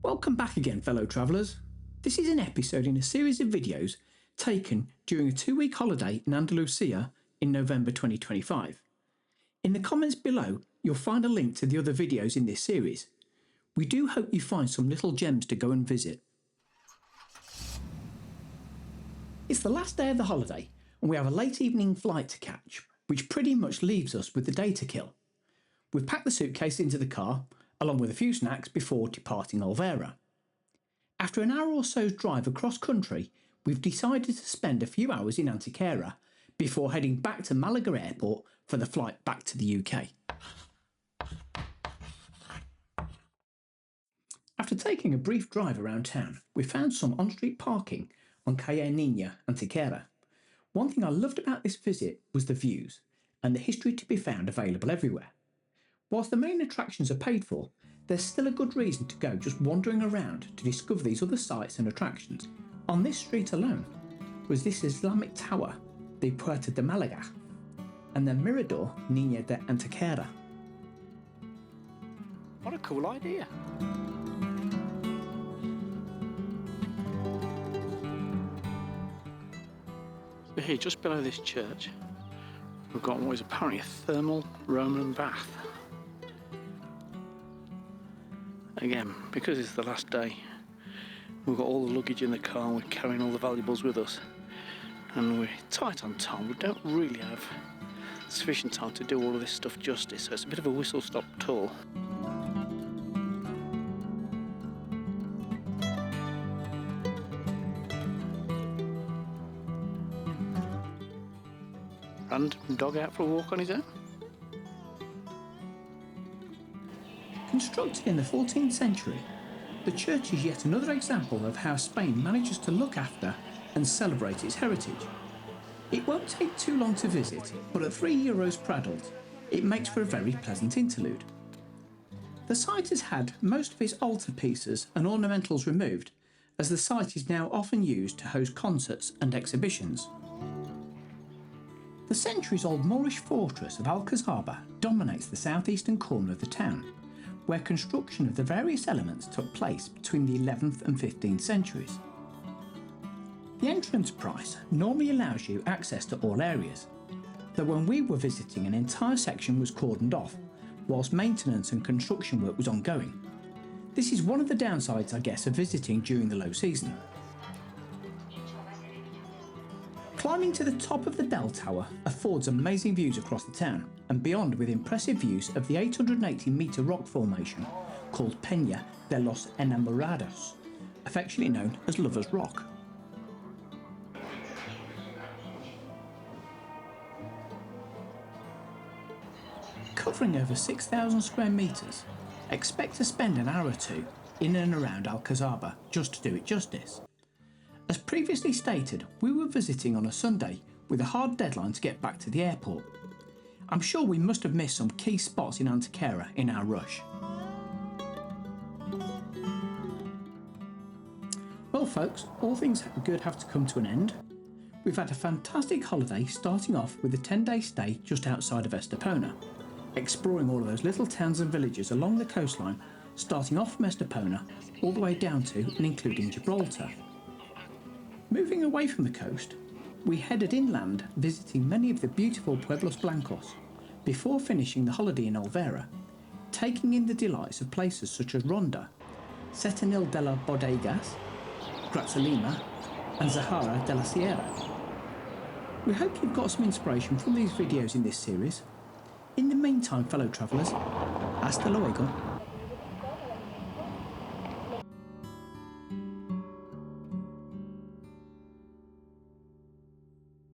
Welcome back again, fellow travellers. This is an episode in a series of videos taken during a 2-week holiday in Andalusia in November 2025. In the comments below, you'll find a link to the other videos in this series. We do hope you find some little gems to go and visit. It's the last day of the holiday and we have a late evening flight to catch, which pretty much leaves us with the day to kill. We've packed the suitcase into the car, along with a few snacks before departing Alvera. After an hour or so's drive across country, we've decided to spend a few hours in Antequera before heading back to Malaga Airport for the flight back to the UK. After taking a brief drive around town, we found some on-street parking on Calle Niña, Antequera. One thing I loved about this visit was the views and the history to be found available everywhere. Whilst the main attractions are paid for, there's still a good reason to go just wandering around to discover these other sites and attractions. On this street alone was this Islamic tower, the Puerta de Malaga, and the Mirador Niña de Antequera. What a cool idea! So here, just below this church, we've got what is apparently a thermal Roman bath. Again, because it's the last day, we've got all the luggage in the car and we're carrying all the valuables with us. And we're tight on time, we don't really have sufficient time to do all of this stuff justice, so it's a bit of a whistle-stop tour. Random dog out for a walk on his own. Constructed in the 14th century, the church is yet another example of how Spain manages to look after and celebrate its heritage. It won't take too long to visit, but at €3 per adult, it makes for a very pleasant interlude. The site has had most of its altarpieces and ornamentals removed, as the site is now often used to host concerts and exhibitions. The centuries-old Moorish fortress of Alcazaba dominates the southeastern corner of the town, where construction of the various elements took place between the 11th and 15th centuries. The entrance price normally allows you access to all areas, though when we were visiting an entire section was cordoned off, whilst maintenance and construction work was ongoing. This is one of the downsides, I guess, of visiting during the low season. Climbing to the top of the bell tower affords amazing views across the town and beyond, with impressive views of the 880-metre rock formation called Peña de los Enamorados, affectionately known as Lover's Rock. Covering over 6,000 square metres, expect to spend an hour or two in and around Alcazaba just to do it justice. As previously stated, we were visiting on a Sunday with a hard deadline to get back to the airport. I'm sure we must have missed some key spots in Antequera in our rush. Well folks, all things good have to come to an end. We've had a fantastic holiday, starting off with a 10-day stay just outside of Estepona, exploring all of those little towns and villages along the coastline, starting off from Estepona all the way down to and including Gibraltar. Moving away from the coast, we headed inland, visiting many of the beautiful Pueblos Blancos, before finishing the holiday in Alvera, taking in the delights of places such as Ronda, Setenil de la Bodegas, Grazalema, and Zahara de la Sierra. We hope you've got some inspiration from these videos in this series. In the meantime, fellow travellers, hasta luego.